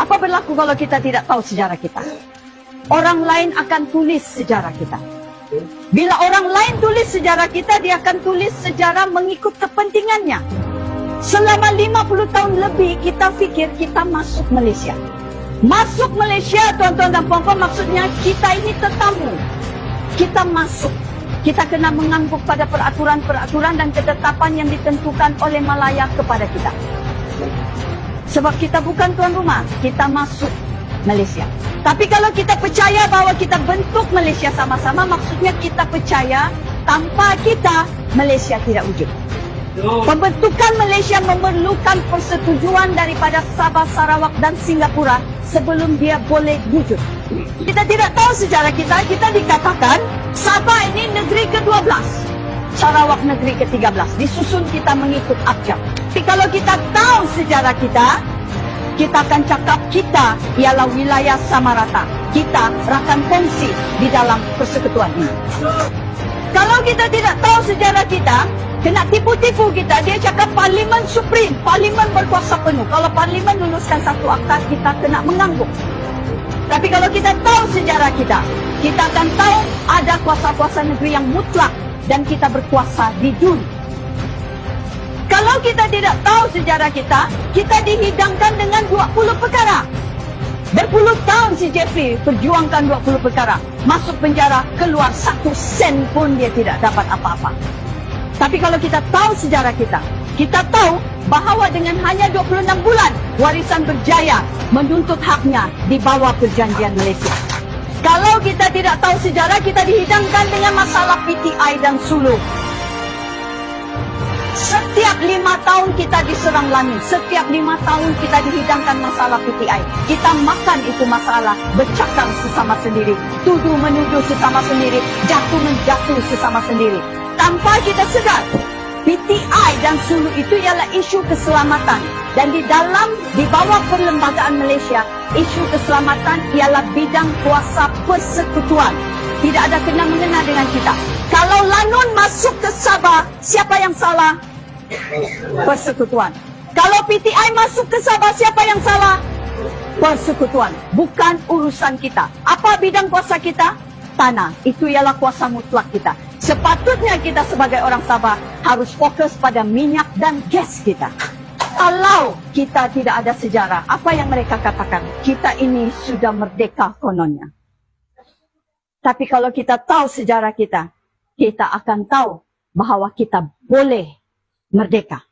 Apa berlaku kalau kita tidak tahu sejarah kita? Orang lain akan tulis sejarah kita. Bila orang lain tulis sejarah kita, dia akan tulis sejarah mengikut kepentingannya. Selama 50 tahun lebih kita fikir kita masuk Malaysia. Masuk Malaysia, tuan-tuan dan puan-puan, maksudnya kita ini tetamu. Kita masuk. Kita kena mengangguk pada peraturan-peraturan dan ketetapan yang ditentukan oleh Malaya kepada kita. Sebab kita bukan tuan rumah, kita masuk Malaysia. Tapi kalau kita percaya bahawa kita bentuk Malaysia sama-sama, maksudnya kita percaya tanpa kita, Malaysia tidak wujud. Pembentukan Malaysia memerlukan persetujuan daripada Sabah, Sarawak dan Singapura sebelum dia boleh wujud. Kita tidak tahu sejarah kita, kita dikatakan Sabah ini negeri ke-12, Sarawak negeri ke-13, disusun kita mengikut abjad. Tapi kalau kita tahu sejarah kita akan cakap kita ialah wilayah sama rata. Kita rakan kongsi di dalam persekutuan ini. Kalau kita tidak tahu sejarah kita, kena tipu-tipu kita, dia cakap Parlimen Supreme, Parlimen berkuasa penuh. Kalau Parlimen luluskan satu akta, kita kena mengangguk. Tapi kalau kita tahu sejarah kita akan tahu ada kuasa-kuasa negeri yang mutlak dan kita berkuasa di dunia. Kalau kita tidak tahu sejarah kita dihidangkan dengan 20 perkara. Berpuluh tahun si Jeffrey perjuangkan 20 perkara. Masuk penjara, keluar 1 sen pun dia tidak dapat apa-apa. Tapi kalau kita tahu sejarah kita tahu bahawa dengan hanya 26 bulan, Warisan Berjaya menuntut haknya di bawah perjanjian Malaysia. Kalau kita tidak tahu sejarah, kita dihidangkan dengan masalah PTI dan Sulu. Setiap 5 tahun kita diserang langit. Setiap 5 tahun kita dihidangkan masalah PTI. Kita makan itu masalah, bercakap sesama sendiri, tuduh menuduh sesama sendiri, jatuh menjatuh sesama sendiri. Tanpa kita sedar, PTI dan Sulu itu ialah isu keselamatan. Dan di bawah perlembagaan Malaysia, isu keselamatan ialah bidang kuasa persekutuan. Tidak ada kena-mengena dengan kita. Kalau Lanun masuk ke Sabah, siapa yang salah? Persekutuan. Kalau PTI masuk ke Sabah, siapa yang salah? Persekutuan. Bukan urusan kita. Apa bidang kuasa kita? Tanah. Itu ialah kuasa mutlak kita. Sepatutnya kita sebagai orang Sabah harus fokus pada minyak dan gas kita. Kalau kita tidak ada sejarah, apa yang mereka katakan? Kita ini sudah merdeka kononnya. Tapi kalau kita tahu sejarah kita akan tahu bahawa kita boleh merdeka.